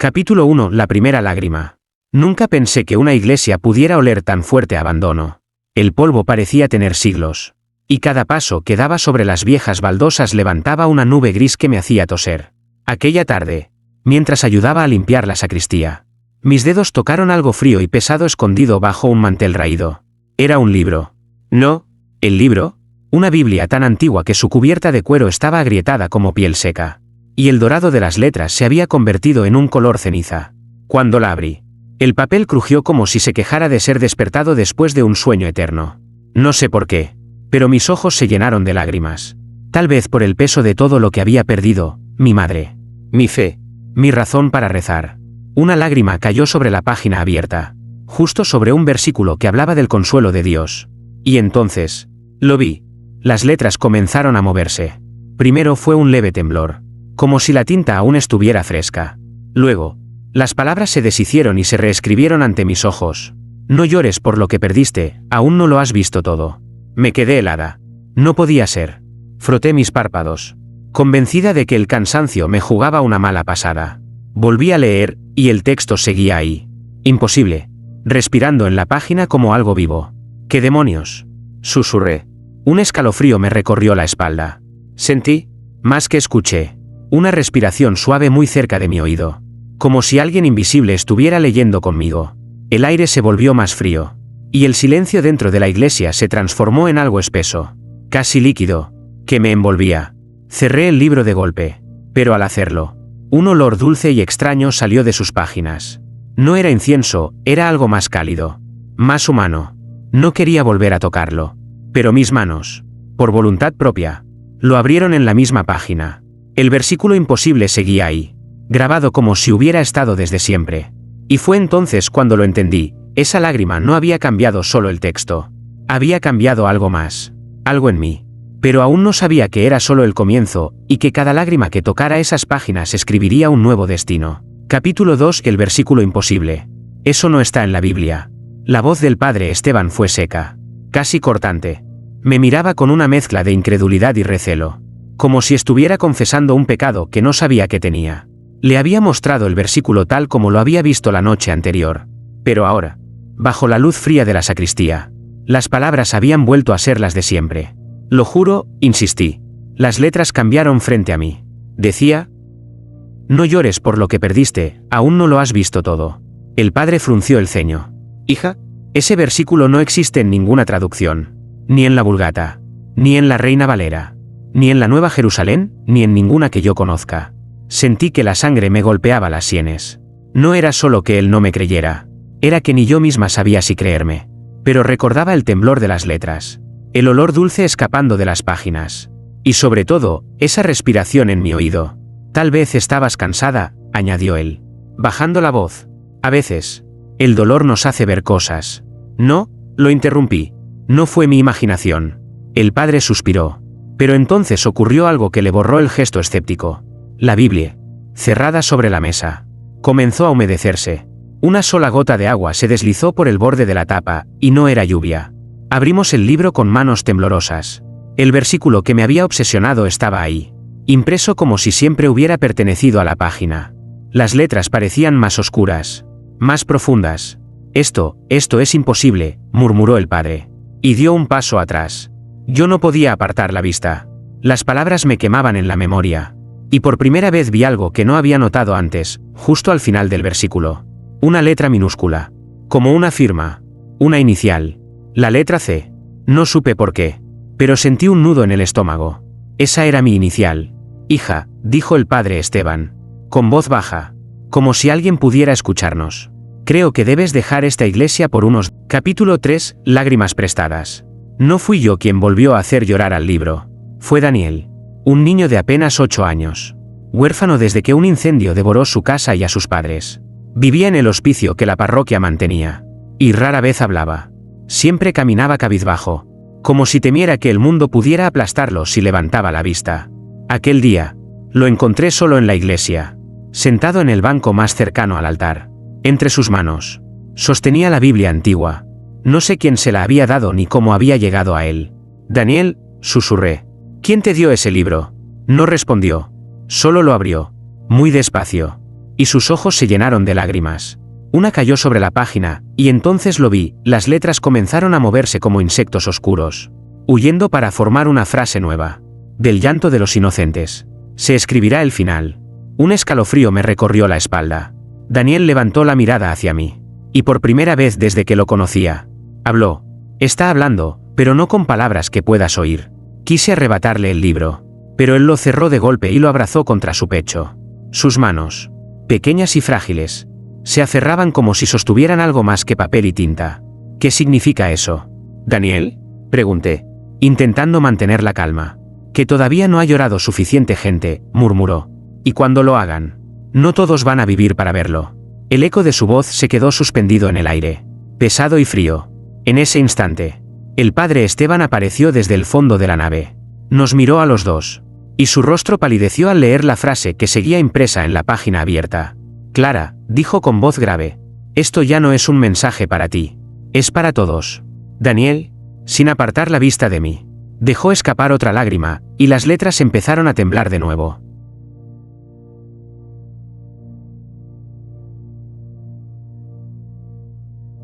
Capítulo 1. La primera lágrima. Nunca pensé que una iglesia pudiera oler tan fuerte a abandono. El polvo parecía tener siglos. Y cada paso que daba sobre las viejas baldosas levantaba una nube gris que me hacía toser. Aquella tarde, mientras ayudaba a limpiar la sacristía, mis dedos tocaron algo frío y pesado escondido bajo un mantel raído. Era un libro. No, el libro, una Biblia tan antigua que su cubierta de cuero estaba agrietada como piel seca. Y el dorado de las letras se había convertido en un color ceniza. Cuando la abrí, el papel crujió como si se quejara de ser despertado después de un sueño eterno. No sé por qué, pero mis ojos se llenaron de lágrimas. Tal vez por el peso de todo lo que había perdido, mi madre, mi fe, mi razón para rezar. Una lágrima cayó sobre la página abierta, justo sobre un versículo que hablaba del consuelo de Dios. Y entonces, lo vi. Las letras comenzaron a moverse. Primero fue un leve temblor, como si la tinta aún estuviera fresca. Luego, las palabras se deshicieron y se reescribieron ante mis ojos. No llores por lo que perdiste, aún no lo has visto todo. Me quedé helada. No podía ser. Froté mis párpados, convencida de que el cansancio me jugaba una mala pasada. Volví a leer, y el texto seguía ahí. Imposible. Respirando en la página como algo vivo. ¿Qué demonios?, susurré. Un escalofrío me recorrió la espalda. Sentí, más que escuché, una respiración suave muy cerca de mi oído. Como si alguien invisible estuviera leyendo conmigo. El aire se volvió más frío. Y el silencio dentro de la iglesia se transformó en algo espeso, casi líquido, que me envolvía. Cerré el libro de golpe. Pero al hacerlo, un olor dulce y extraño salió de sus páginas. No era incienso, era algo más cálido, más humano. No quería volver a tocarlo. Pero mis manos, por voluntad propia, lo abrieron en la misma página. El versículo imposible seguía ahí, grabado como si hubiera estado desde siempre. Y fue entonces cuando lo entendí. Esa lágrima no había cambiado solo el texto. Había cambiado algo más, algo en mí. Pero aún no sabía que era solo el comienzo, y que cada lágrima que tocara esas páginas escribiría un nuevo destino. Capítulo 2. El versículo imposible. Eso no está en la Biblia. La voz del padre Esteban fue seca, casi cortante. Me miraba con una mezcla de incredulidad y recelo, como si estuviera confesando un pecado que no sabía que tenía. Le había mostrado el versículo tal como lo había visto la noche anterior. Pero ahora, bajo la luz fría de la sacristía, las palabras habían vuelto a ser las de siempre. Lo juro, insistí. Las letras cambiaron frente a mí. Decía: no llores por lo que perdiste, aún no lo has visto todo. El padre frunció el ceño. Hija, ese versículo no existe en ninguna traducción. Ni en la Vulgata, ni en la Reina Valera, ni en la Nueva Jerusalén, ni en ninguna que yo conozca. Sentí que la sangre me golpeaba las sienes. No era solo que él no me creyera. Era que ni yo misma sabía si creerme. Pero recordaba el temblor de las letras, el olor dulce escapando de las páginas. Y sobre todo, esa respiración en mi oído. Tal vez estabas cansada, añadió él, bajando la voz. A veces, el dolor nos hace ver cosas. No, lo interrumpí. No fue mi imaginación. El padre suspiró. Pero entonces ocurrió algo que le borró el gesto escéptico. La Biblia, cerrada sobre la mesa, comenzó a humedecerse. Una sola gota de agua se deslizó por el borde de la tapa, y no era lluvia. Abrimos el libro con manos temblorosas. El versículo que me había obsesionado estaba ahí, impreso como si siempre hubiera pertenecido a la página. Las letras parecían más oscuras, más profundas. Esto es imposible, murmuró el padre. Y dio un paso atrás. Yo no podía apartar la vista. Las palabras me quemaban en la memoria. Y por primera vez vi algo que no había notado antes, justo al final del versículo. Una letra minúscula. Como una firma. Una inicial. La letra C. No supe por qué. Pero sentí un nudo en el estómago. Esa era mi inicial. Hija, dijo el padre Esteban, con voz baja, como si alguien pudiera escucharnos. Creo que debes dejar esta iglesia por unos... Capítulo 3. Lágrimas prestadas. No fui yo quien volvió a hacer llorar al libro. Fue Daniel. Un niño de apenas 8 años. Huérfano desde que un incendio devoró su casa y a sus padres. Vivía en el hospicio que la parroquia mantenía. Y rara vez hablaba. Siempre caminaba cabizbajo, como si temiera que el mundo pudiera aplastarlo si levantaba la vista. Aquel día, lo encontré solo en la iglesia, sentado en el banco más cercano al altar. Entre sus manos, sostenía la Biblia antigua. No sé quién se la había dado ni cómo había llegado a él. Daniel, susurré. ¿Quién te dio ese libro? No respondió. Solo lo abrió, muy despacio. y sus ojos se llenaron de lágrimas. Una cayó sobre la página, y entonces lo vi, las letras comenzaron a moverse como insectos oscuros, huyendo para formar una frase nueva. Del llanto de los inocentes se escribirá el final. Un escalofrío me recorrió la espalda. Daniel levantó la mirada hacia mí, y por primera vez desde que lo conocía, habló. Está hablando, pero no con palabras que puedas oír. Quise arrebatarle el libro, pero él lo cerró de golpe y lo abrazó contra su pecho. Sus manos, pequeñas y frágiles, se aferraban como si sostuvieran algo más que papel y tinta. ¿Qué significa eso? ¿Daniel?, pregunté, intentando mantener la calma. Que todavía no ha llorado suficiente gente, murmuró. Y cuando lo hagan, no todos van a vivir para verlo. El eco de su voz se quedó suspendido en el aire, pesado y frío. En ese instante, el padre Esteban apareció desde el fondo de la nave. Nos miró a los dos, y su rostro palideció al leer la frase que seguía impresa en la página abierta. Clara, dijo con voz grave, esto ya no es un mensaje para ti. Es para todos. Daniel, sin apartar la vista de mí, dejó escapar otra lágrima, y las letras empezaron a temblar de nuevo.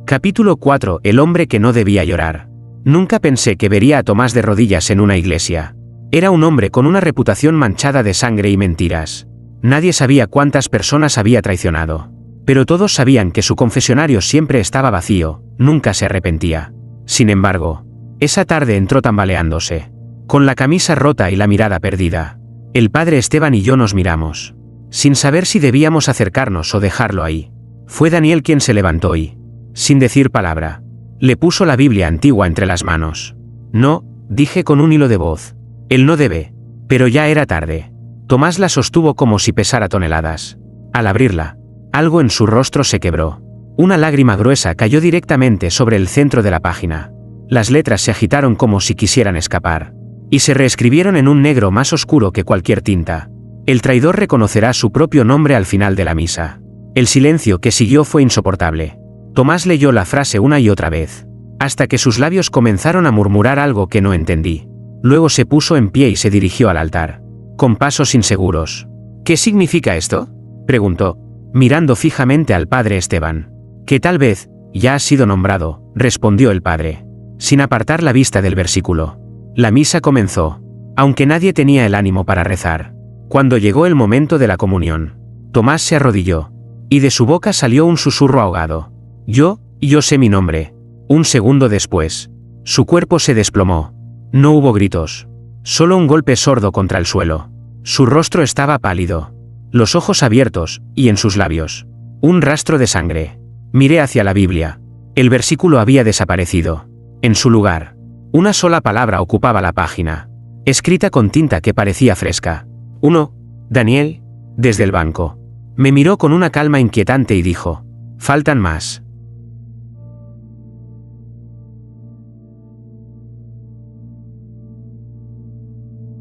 Capítulo 4. El hombre que no debía llorar. Nunca pensé que vería a Tomás de rodillas en una iglesia. Era un hombre con una reputación manchada de sangre y mentiras. Nadie sabía cuántas personas había traicionado. Pero todos sabían que su confesionario siempre estaba vacío, nunca se arrepentía. Sin embargo, esa tarde entró tambaleándose, con la camisa rota y la mirada perdida. El padre Esteban y yo nos miramos, sin saber si debíamos acercarnos o dejarlo ahí. Fue Daniel quien se levantó y, sin decir palabra, le puso la Biblia antigua entre las manos. No, dije con un hilo de voz. Él no debe. Pero ya era tarde. Tomás la sostuvo como si pesara toneladas. Al abrirla, algo en su rostro se quebró. Una lágrima gruesa cayó directamente sobre el centro de la página. Las letras se agitaron como si quisieran escapar, y se reescribieron en un negro más oscuro que cualquier tinta. El traidor reconocerá su propio nombre al final de la misa. El silencio que siguió fue insoportable. Tomás leyó la frase una y otra vez, hasta que sus labios comenzaron a murmurar algo que no entendí. Luego se puso en pie y se dirigió al altar, con pasos inseguros. ¿Qué significa esto?, preguntó, mirando fijamente al padre Esteban. Que tal vez, ya has sido nombrado, respondió el padre, sin apartar la vista del versículo. La misa comenzó, aunque nadie tenía el ánimo para rezar. Cuando llegó el momento de la comunión, Tomás se arrodilló, y de su boca salió un susurro ahogado. Yo sé mi nombre. Un segundo después, su cuerpo se desplomó. No hubo gritos, solo un golpe sordo contra el suelo. Su rostro estaba pálido, los ojos abiertos, y en sus labios, un rastro de sangre. Miré hacia la Biblia. El versículo había desaparecido. En su lugar, una sola palabra ocupaba la página, escrita con tinta que parecía fresca. Daniel, desde el banco. Me miró con una calma inquietante y dijo, faltan más.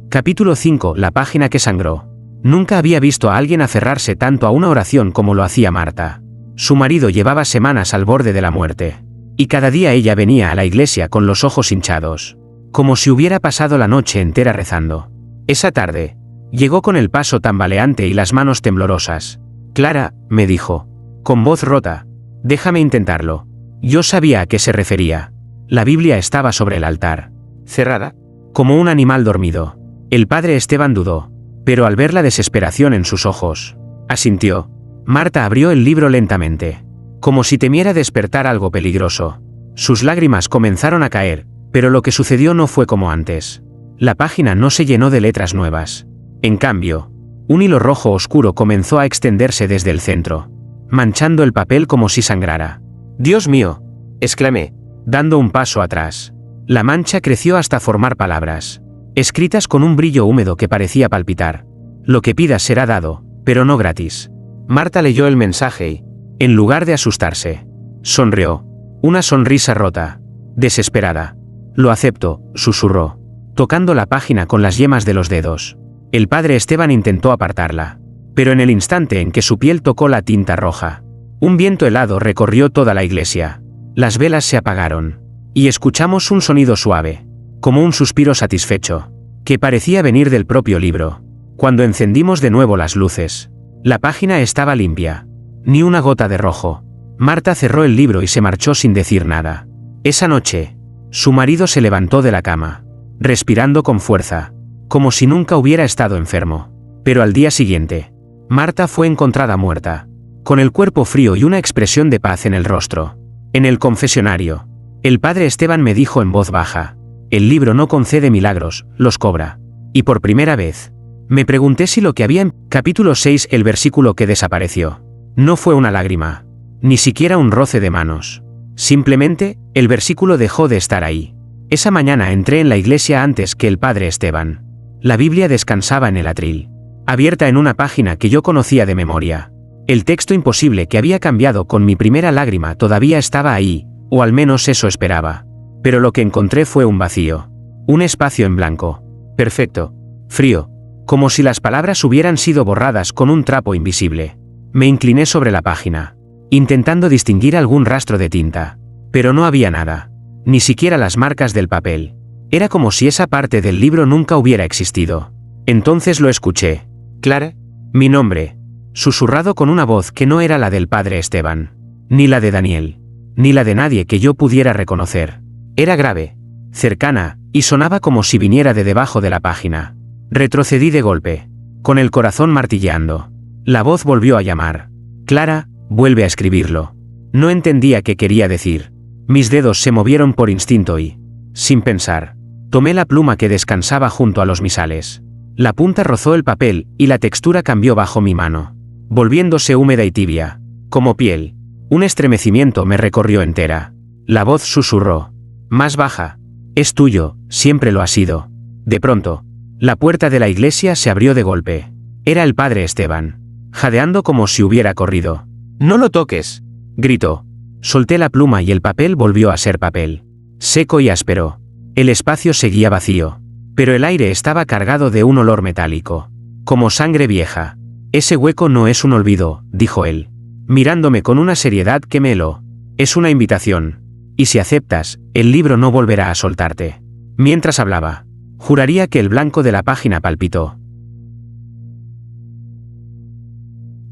Capítulo 5. La página que sangró. Nunca había visto a alguien aferrarse tanto a una oración como lo hacía Marta. Su marido llevaba semanas al borde de la muerte, y cada día ella venía a la iglesia con los ojos hinchados, como si hubiera pasado la noche entera rezando. Esa tarde, llegó con el paso tambaleante y las manos temblorosas. Clara, me dijo, con voz rota, déjame intentarlo. Yo sabía a qué se refería. La Biblia estaba sobre el altar, cerrada, como un animal dormido. El padre Esteban dudó, pero al ver la desesperación en sus ojos, asintió. Marta abrió el libro lentamente, como si temiera despertar algo peligroso. Sus lágrimas comenzaron a caer, pero lo que sucedió no fue como antes. La página no se llenó de letras nuevas. En cambio, un hilo rojo oscuro comenzó a extenderse desde el centro, manchando el papel como si sangrara. «Dios mío», exclamé, dando un paso atrás. La mancha creció hasta formar palabras, escritas con un brillo húmedo que parecía palpitar. Lo que pidas será dado, pero no gratis. Marta leyó el mensaje y, en lugar de asustarse, sonrió. Una sonrisa rota, desesperada. Lo acepto, susurró, tocando la página con las yemas de los dedos. El padre Esteban intentó apartarla, pero en el instante en que su piel tocó la tinta roja, un viento helado recorrió toda la iglesia. Las velas se apagaron, y escuchamos un sonido suave, como un suspiro satisfecho, que parecía venir del propio libro. Cuando encendimos de nuevo las luces, La página estaba limpia. Ni una gota de rojo. Marta cerró el libro y se marchó sin decir nada. Esa noche, su marido se levantó de la cama, respirando con fuerza, como si nunca hubiera estado enfermo. Pero al día siguiente, Marta fue encontrada muerta, con el cuerpo frío y una expresión de paz en el rostro. En el confesionario, el padre Esteban me dijo en voz baja: el libro no concede milagros, los cobra. Y por primera vez, me pregunté si lo que había en capítulo 6, el versículo que desapareció, no fue una lágrima, ni siquiera un roce de manos. Simplemente, el versículo dejó de estar ahí. Esa mañana entré en la iglesia antes que el padre Esteban. La Biblia descansaba en el atril, abierta en una página que yo conocía de memoria. El texto imposible que había cambiado con mi primera lágrima todavía estaba ahí, o al menos eso esperaba. Pero lo que encontré fue un vacío. Un espacio en blanco. Perfecto. Frío. Como si las palabras hubieran sido borradas con un trapo invisible. Me incliné sobre la página, intentando distinguir algún rastro de tinta. Pero no había nada. Ni siquiera las marcas del papel. Era como si esa parte del libro nunca hubiera existido. Entonces lo escuché. Clara, mi nombre, susurrado con una voz que no era la del padre Esteban, ni la de Daniel, ni la de nadie que yo pudiera reconocer. Era grave, cercana, y sonaba como si viniera de debajo de la página. Retrocedí de golpe, con el corazón martilleando. La voz volvió a llamar. Clara, vuelve a escribirlo. No entendía qué quería decir. Mis dedos se movieron por instinto y, sin pensar, tomé la pluma que descansaba junto a los misales. La punta rozó el papel y la textura cambió bajo mi mano, volviéndose húmeda y tibia, como piel. Un estremecimiento me recorrió entera. La voz susurró, más baja: es tuyo, siempre lo ha sido. De pronto, la puerta de la iglesia se abrió de golpe. Era el padre Esteban, jadeando como si hubiera corrido. «¡No lo toques!», gritó. Solté la pluma y el papel volvió a ser papel, seco y áspero. El espacio seguía vacío, pero el aire estaba cargado de un olor metálico, como sangre vieja. «Ese hueco no es un olvido», dijo él, mirándome con una seriedad que me heló. «Es una invitación. Y si aceptas, el libro no volverá a soltarte». Mientras hablaba, juraría que el blanco de la página palpitó.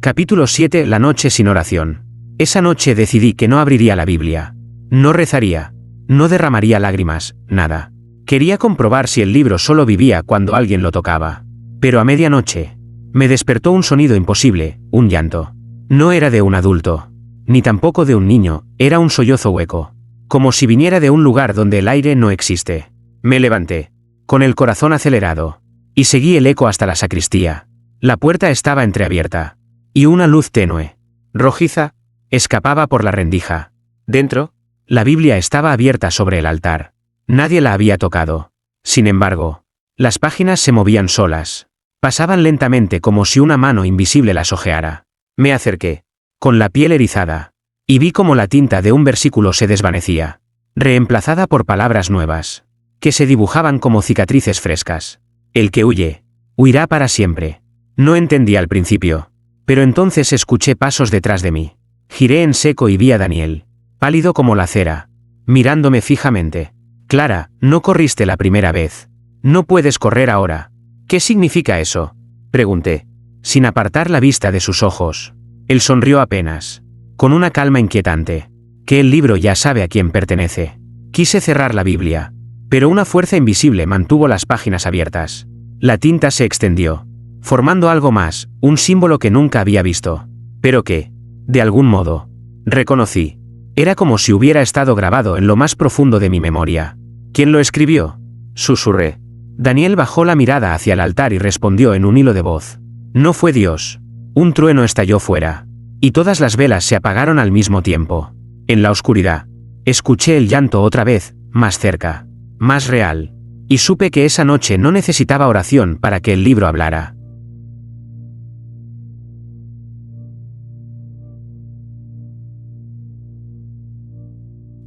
Capítulo 7. La noche sin oración. Esa noche decidí que no abriría la Biblia. No rezaría. No derramaría lágrimas, nada. Quería comprobar si el libro solo vivía cuando alguien lo tocaba. Pero a medianoche, me despertó un sonido imposible, un llanto. No era de un adulto, ni tampoco de un niño, era un sollozo hueco, como si viniera de un lugar donde el aire no existe. Me levanté, con el corazón acelerado, y seguí el eco hasta la sacristía. La puerta estaba entreabierta, y una luz tenue, rojiza, escapaba por la rendija. Dentro, la Biblia estaba abierta sobre el altar. Nadie la había tocado. Sin embargo, las páginas se movían solas. Pasaban lentamente como si una mano invisible las hojeara. Me acerqué, con la piel erizada, y vi cómo la tinta de un versículo se desvanecía, reemplazada por palabras nuevas, que se dibujaban como cicatrices frescas. El que huye, huirá para siempre. No entendí al principio, pero entonces escuché pasos detrás de mí. Giré en seco y vi a Daniel, pálido como la cera, mirándome fijamente. «Clara, no corriste la primera vez. No puedes correr ahora». «¿Qué significa eso?», pregunté, sin apartar la vista de sus ojos. Él sonrió apenas, con una calma inquietante. «Que el libro ya sabe a quién pertenece». Quise cerrar la Biblia, pero una fuerza invisible mantuvo las páginas abiertas. La tinta se extendió, formando algo más, un símbolo que nunca había visto, pero que, de algún modo, reconocí. Era como si hubiera estado grabado en lo más profundo de mi memoria. «¿Quién lo escribió?», susurré. Daniel bajó la mirada hacia el altar y respondió en un hilo de voz. «No fue Dios». Un trueno estalló fuera, y todas las velas se apagaron al mismo tiempo. En la oscuridad, escuché el llanto otra vez, más cerca, más real, y supe que esa noche no necesitaba oración para que el libro hablara.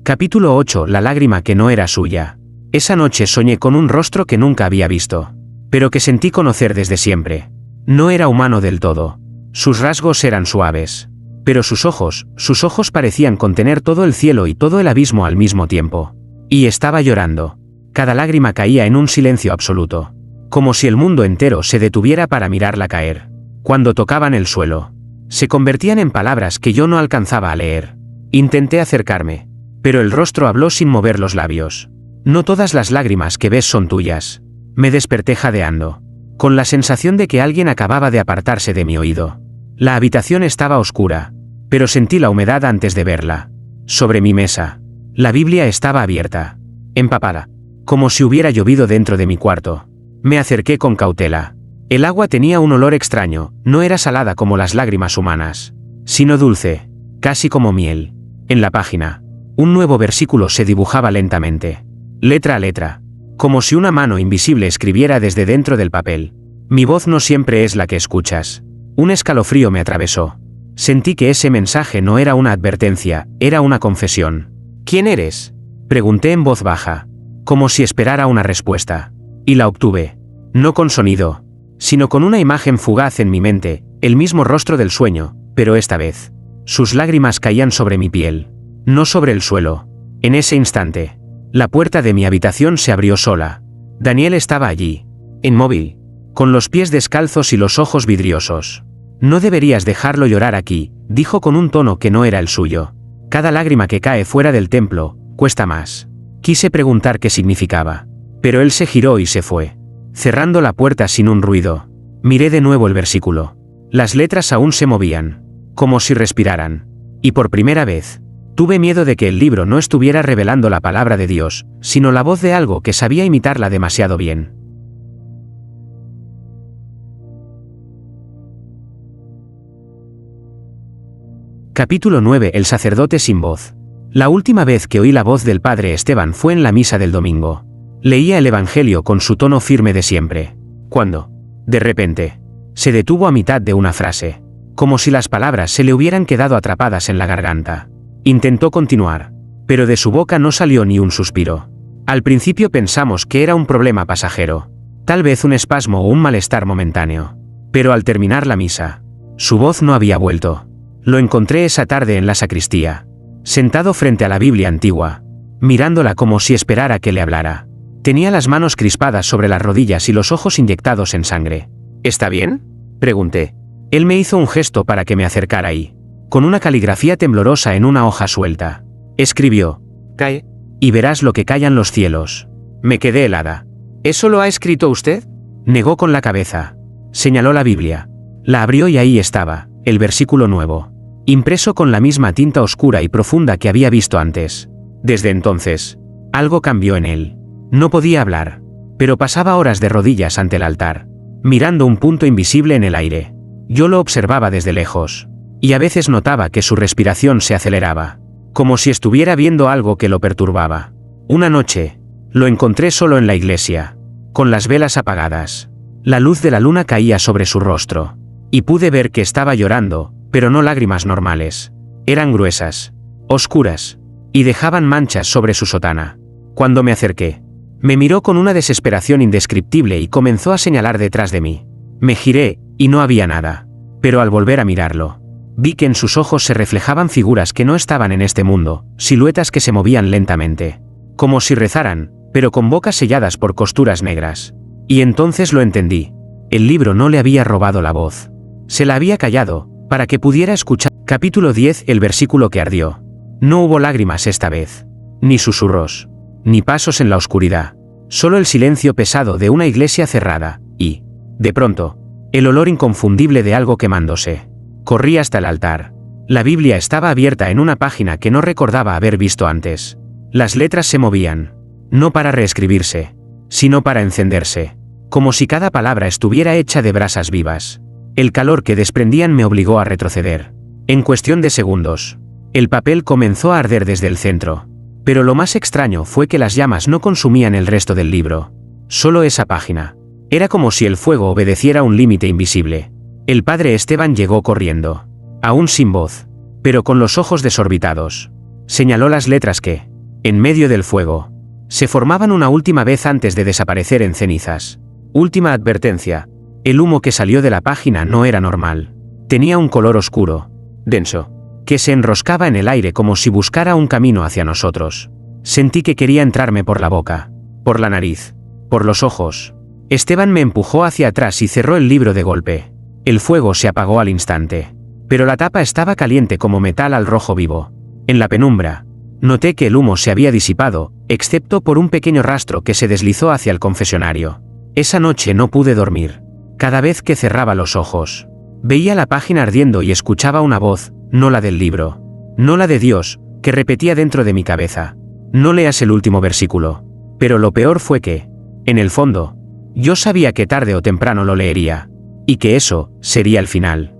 Capítulo 8. La lágrima que no era suya. Esa noche soñé con un rostro que nunca había visto, pero que sentí conocer desde siempre. No era humano del todo. Sus rasgos eran suaves, pero sus ojos parecían contener todo el cielo y todo el abismo al mismo tiempo. Y estaba llorando. Cada lágrima caía en un silencio absoluto, como si el mundo entero se detuviera para mirarla caer. Cuando tocaban el suelo, se convertían en palabras que yo no alcanzaba a leer. Intenté acercarme, pero el rostro habló sin mover los labios. No todas las lágrimas que ves son tuyas. Me desperté jadeando, con la sensación de que alguien acababa de apartarse de mi oído. La habitación estaba oscura, pero sentí la humedad antes de verla. Sobre mi mesa, la Biblia estaba abierta, empapada, como si hubiera llovido dentro de mi cuarto. Me acerqué con cautela. El agua tenía un olor extraño, no era salada como las lágrimas humanas, sino dulce, casi como miel. En la página, un nuevo versículo se dibujaba lentamente, letra a letra, como si una mano invisible escribiera desde dentro del papel. Mi voz no siempre es la que escuchas. Un escalofrío me atravesó. Sentí que ese mensaje no era una advertencia, era una confesión. ¿Quién eres?, pregunté en voz baja, como si esperara una respuesta. Y la obtuve. No con sonido, sino con una imagen fugaz en mi mente, el mismo rostro del sueño, pero esta vez, sus lágrimas caían sobre mi piel, no sobre el suelo. En ese instante, la puerta de mi habitación se abrió sola. Daniel estaba allí, inmóvil, con los pies descalzos y los ojos vidriosos. No deberías dejarlo llorar aquí, dijo con un tono que no era el suyo. Cada lágrima que cae fuera del templo, cuesta más. Quise preguntar qué significaba, pero él se giró y se fue, cerrando la puerta sin un ruido. Miré de nuevo el versículo. Las letras aún se movían, como si respiraran. Y por primera vez, tuve miedo de que el libro no estuviera revelando la palabra de Dios, sino la voz de algo que sabía imitarla demasiado bien. Capítulo 9. El sacerdote sin voz. La última vez que oí la voz del padre Esteban fue en la misa del domingo. Leía el Evangelio con su tono firme de siempre, cuando, de repente, se detuvo a mitad de una frase, como si las palabras se le hubieran quedado atrapadas en la garganta. Intentó continuar, pero de su boca no salió ni un suspiro. Al principio pensamos que era un problema pasajero, tal vez un espasmo o un malestar momentáneo. Pero al terminar la misa, su voz no había vuelto. Lo encontré esa tarde en la sacristía, sentado frente a la Biblia antigua, mirándola como si esperara que le hablara. Tenía las manos crispadas sobre las rodillas y los ojos inyectados en sangre. ¿Está bien?, pregunté. Él me hizo un gesto para que me acercara y, con una caligrafía temblorosa en una hoja suelta, escribió: «Cae, y verás lo que callan los cielos». Me quedé helada. «¿Eso lo ha escrito usted?», negó con la cabeza. Señaló la Biblia. La abrió y ahí estaba, el versículo nuevo, impreso con la misma tinta oscura y profunda que había visto antes. Desde entonces, algo cambió en él. No podía hablar, pero pasaba horas de rodillas ante el altar, mirando un punto invisible en el aire. Yo lo observaba desde lejos, y a veces notaba que su respiración se aceleraba, como si estuviera viendo algo que lo perturbaba. Una noche, lo encontré solo en la iglesia, con las velas apagadas. La luz de la luna caía sobre su rostro, y pude ver que estaba llorando, pero no lágrimas normales. Eran gruesas, oscuras, y dejaban manchas sobre su sotana. Cuando me acerqué, me miró con una desesperación indescriptible y comenzó a señalar detrás de mí. Me giré, y no había nada. Pero al volver a mirarlo, vi que en sus ojos se reflejaban figuras que no estaban en este mundo, siluetas que se movían lentamente, como si rezaran, pero con bocas selladas por costuras negras. Y entonces lo entendí. El libro no le había robado la voz. Se la había callado, para que pudiera escuchar. Capítulo 10. El versículo que ardió. No hubo lágrimas esta vez, ni susurros, ni pasos en la oscuridad, solo el silencio pesado de una iglesia cerrada, y, de pronto, el olor inconfundible de algo quemándose. Corrí hasta el altar. La Biblia estaba abierta en una página que no recordaba haber visto antes. Las letras se movían, no para reescribirse, sino para encenderse, como si cada palabra estuviera hecha de brasas vivas. El calor que desprendían me obligó a retroceder. En cuestión de segundos, el papel comenzó a arder desde el centro. Pero lo más extraño fue que las llamas no consumían el resto del libro, solo esa página. Era como si el fuego obedeciera un límite invisible. El padre Esteban llegó corriendo, aún sin voz, pero con los ojos desorbitados. Señaló las letras que, en medio del fuego, se formaban una última vez antes de desaparecer en cenizas. Última advertencia. El humo que salió de la página no era normal. Tenía un color oscuro, denso, que se enroscaba en el aire como si buscara un camino hacia nosotros. Sentí que quería entrarme por la boca, por la nariz, por los ojos. Esteban me empujó hacia atrás y cerró el libro de golpe. El fuego se apagó al instante. Pero la tapa estaba caliente como metal al rojo vivo. En la penumbra, noté que el humo se había disipado, excepto por un pequeño rastro que se deslizó hacia el confesionario. Esa noche no pude dormir. Cada vez que cerraba los ojos, veía la página ardiendo y escuchaba una voz, no la del libro, no la de Dios, que repetía dentro de mi cabeza: no leas el último versículo. Pero lo peor fue que, en el fondo, yo sabía que tarde o temprano lo leería, y que eso sería el final.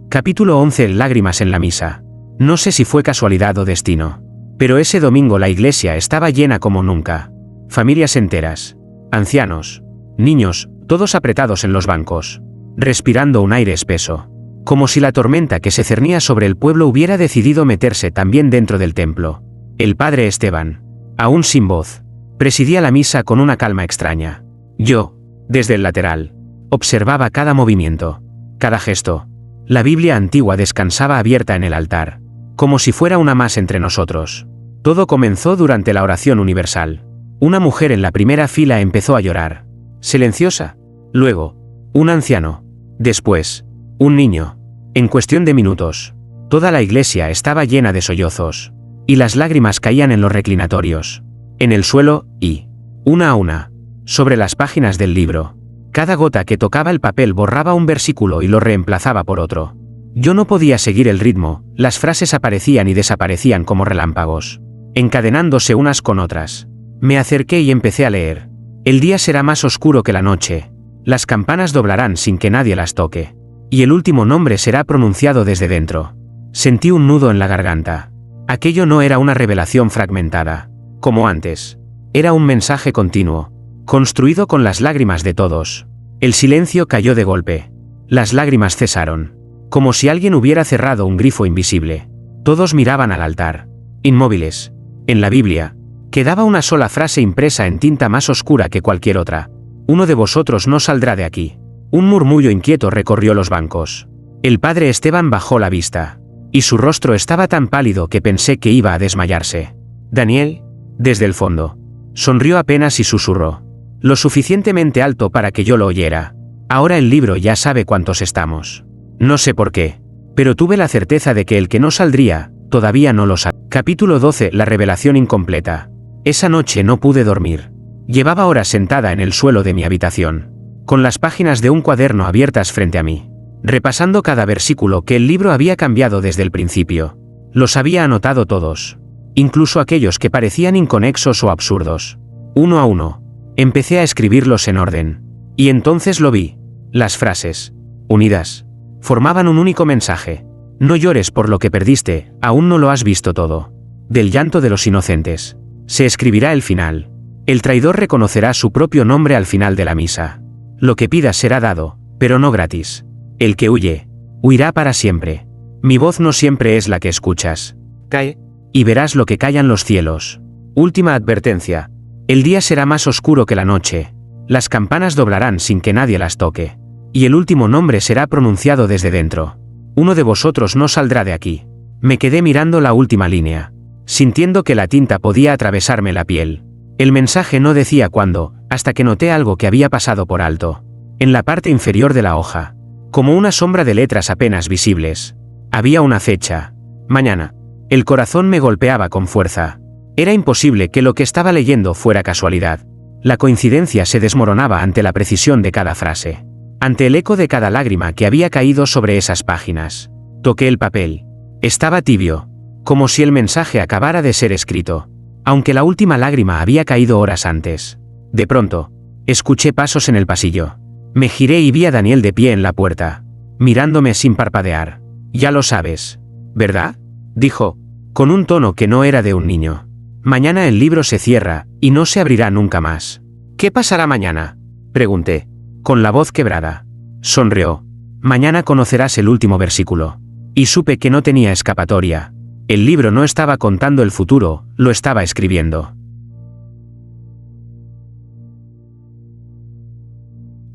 Capítulo 11. Lágrimas en la misa. No sé si fue casualidad o destino, pero ese domingo la iglesia estaba llena como nunca. Familias enteras, ancianos, niños, todos apretados en los bancos, respirando un aire espeso, como si la tormenta que se cernía sobre el pueblo hubiera decidido meterse también dentro del templo. El padre Esteban, aún sin voz, presidía la misa con una calma extraña. Yo, desde el lateral, observaba cada movimiento, cada gesto. La Biblia antigua descansaba abierta en el altar, como si fuera una más entre nosotros. Todo comenzó durante la oración universal. Una mujer en la primera fila empezó a llorar, silenciosa. Luego, un anciano. Después, un niño. En cuestión de minutos, toda la iglesia estaba llena de sollozos, y las lágrimas caían en los reclinatorios, en el suelo y, una a una, sobre las páginas del libro. Cada gota que tocaba el papel borraba un versículo y lo reemplazaba por otro. Yo no podía seguir el ritmo, las frases aparecían y desaparecían como relámpagos, encadenándose unas con otras. Me acerqué y empecé a leer. El día será más oscuro que la noche. Las campanas doblarán sin que nadie las toque. Y el último nombre será pronunciado desde dentro. Sentí un nudo en la garganta. Aquello no era una revelación fragmentada, como antes. Era un mensaje continuo, construido con las lágrimas de todos. El silencio cayó de golpe. Las lágrimas cesaron, como si alguien hubiera cerrado un grifo invisible. Todos miraban al altar, inmóviles. En la Biblia, quedaba una sola frase impresa en tinta más oscura que cualquier otra: uno de vosotros no saldrá de aquí. Un murmullo inquieto recorrió los bancos. El padre Esteban bajó la vista, y su rostro estaba tan pálido que pensé que iba a desmayarse. Daniel, desde el fondo, sonrió apenas y susurró, lo suficientemente alto para que yo lo oyera: ahora el libro ya sabe cuántos estamos. No sé por qué, pero tuve la certeza de que el que no saldría, todavía no lo sabe. Capítulo 12. La revelación incompleta. Esa noche no pude dormir. Llevaba horas sentada en el suelo de mi habitación, con las páginas de un cuaderno abiertas frente a mí, repasando cada versículo que el libro había cambiado desde el principio. Los había anotado todos, incluso aquellos que parecían inconexos o absurdos. Uno a uno, empecé a escribirlos en orden. Y entonces lo vi. Las frases, unidas, formaban un único mensaje. No llores por lo que perdiste, aún no lo has visto todo. Del llanto de los inocentes se escribirá el final. El traidor reconocerá su propio nombre al final de la misa. Lo que pidas será dado, pero no gratis. El que huye, huirá para siempre. Mi voz no siempre es la que escuchas. Cae, y verás lo que callan los cielos. Última advertencia. El día será más oscuro que la noche. Las campanas doblarán sin que nadie las toque. Y el último nombre será pronunciado desde dentro. Uno de vosotros no saldrá de aquí. Me quedé mirando la última línea, sintiendo que la tinta podía atravesarme la piel. El mensaje no decía cuándo, hasta que noté algo que había pasado por alto. En la parte inferior de la hoja, como una sombra de letras apenas visibles, había una fecha: mañana. El corazón me golpeaba con fuerza. Era imposible que lo que estaba leyendo fuera casualidad. La coincidencia se desmoronaba ante la precisión de cada frase, ante el eco de cada lágrima que había caído sobre esas páginas. Toqué el papel. Estaba tibio, como si el mensaje acabara de ser escrito, aunque la última lágrima había caído horas antes. De pronto, escuché pasos en el pasillo. Me giré y vi a Daniel de pie en la puerta, mirándome sin parpadear. Ya lo sabes, ¿verdad?, dijo, con un tono que no era de un niño. Mañana el libro se cierra, y no se abrirá nunca más. ¿Qué pasará mañana?, pregunté, con la voz quebrada. Sonrió. Mañana conocerás el último versículo. Y supe que no tenía escapatoria. El libro no estaba contando el futuro, lo estaba escribiendo.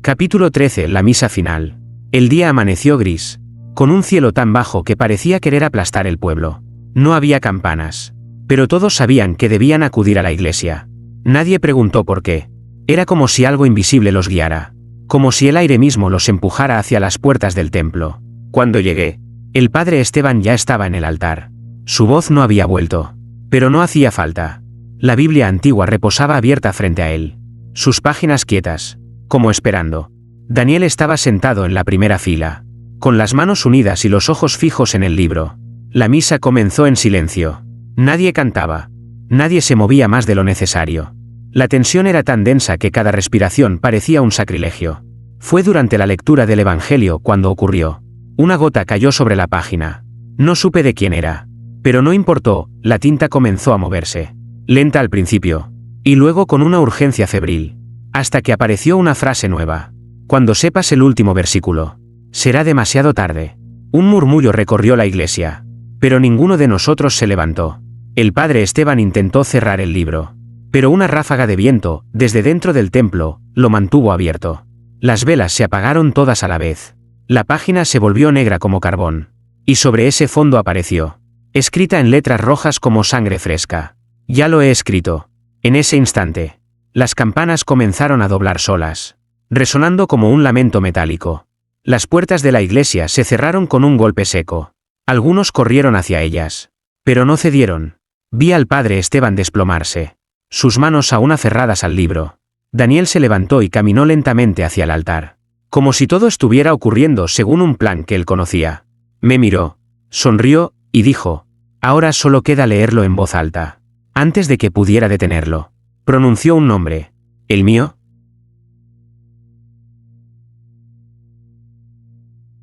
Capítulo 13. La misa final. El día amaneció gris, con un cielo tan bajo que parecía querer aplastar el pueblo. No había campanas, pero todos sabían que debían acudir a la iglesia. Nadie preguntó por qué. Era como si algo invisible los guiara, como si el aire mismo los empujara hacia las puertas del templo. Cuando llegué, el padre Esteban ya estaba en el altar. Su voz no había vuelto, pero no hacía falta. La Biblia antigua reposaba abierta frente a él, sus páginas quietas, como esperando. Daniel estaba sentado en la primera fila, con las manos unidas y los ojos fijos en el libro. La misa comenzó en silencio. Nadie cantaba. Nadie se movía más de lo necesario. La tensión era tan densa que cada respiración parecía un sacrilegio. Fue durante la lectura del Evangelio cuando ocurrió. Una gota cayó sobre la página. No supe de quién era. Pero no importó, la tinta comenzó a moverse. Lenta al principio. Y luego con una urgencia febril. Hasta que apareció una frase nueva. Cuando sepas el último versículo, será demasiado tarde. Un murmullo recorrió la iglesia. Pero ninguno de nosotros se levantó. El padre Esteban intentó cerrar el libro. Pero una ráfaga de viento, desde dentro del templo, lo mantuvo abierto. Las velas se apagaron todas a la vez. La página se volvió negra como carbón. Y sobre ese fondo apareció, escrita en letras rojas como sangre fresca: ya lo he escrito. En ese instante, las campanas comenzaron a doblar solas, resonando como un lamento metálico. Las puertas de la iglesia se cerraron con un golpe seco. Algunos corrieron hacia ellas, pero no cedieron. Vi al padre Esteban desplomarse, sus manos aún aferradas al libro. Daniel se levantó y caminó lentamente hacia el altar, como si todo estuviera ocurriendo según un plan que él conocía. Me miró, sonrió, y dijo: ahora solo queda leerlo en voz alta. Antes de que pudiera detenerlo, pronunció un nombre. ¿El mío?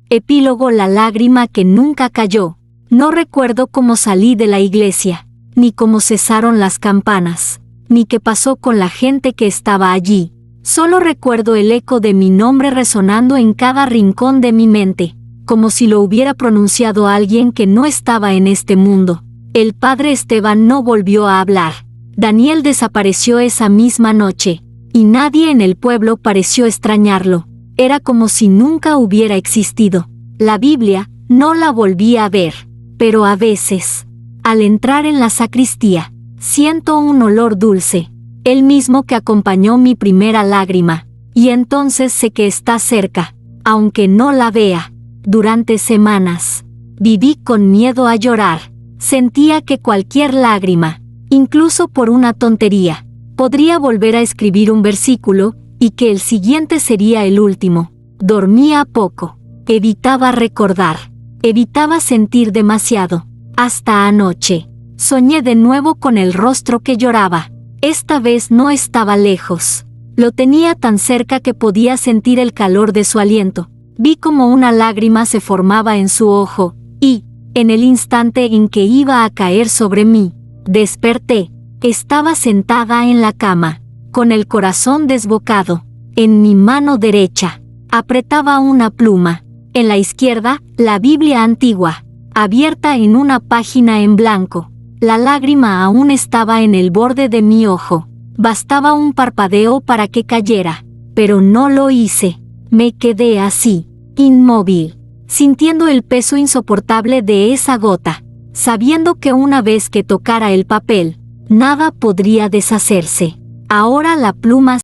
Epílogo: la lágrima que nunca cayó. No recuerdo cómo salí de la iglesia, ni cómo cesaron las campanas, ni qué pasó con la gente que estaba allí. Solo recuerdo el eco de mi nombre resonando en cada rincón de mi mente, como si lo hubiera pronunciado alguien que no estaba en este mundo. El padre Esteban no volvió a hablar. Daniel desapareció esa misma noche, y nadie en el pueblo pareció extrañarlo. Era como si nunca hubiera existido. La Biblia no la volví a ver, pero a veces, al entrar en la sacristía, siento un olor dulce, el mismo que acompañó mi primera lágrima, y entonces sé que está cerca, aunque no la vea. Durante semanas, viví con miedo a llorar. Sentía que cualquier lágrima, incluso por una tontería, podría volver a escribir un versículo, y que el siguiente sería el último. Dormía poco, evitaba recordar, evitaba sentir demasiado. Hasta anoche, soñé de nuevo con el rostro que lloraba. Esta vez no estaba lejos. Lo tenía tan cerca que podía sentir el calor de su aliento. Vi como una lágrima se formaba en su ojo, y, en el instante en que iba a caer sobre mí, desperté. Estaba sentada en la cama, con el corazón desbocado. En mi mano derecha, apretaba una pluma. En la izquierda, la Biblia antigua, abierta en una página en blanco. La lágrima aún estaba en el borde de mi ojo. Bastaba un parpadeo para que cayera, pero no lo hice. Me quedé así, inmóvil, sintiendo el peso insoportable de esa gota, sabiendo que una vez que tocara el papel, nada podría deshacerse. Ahora la pluma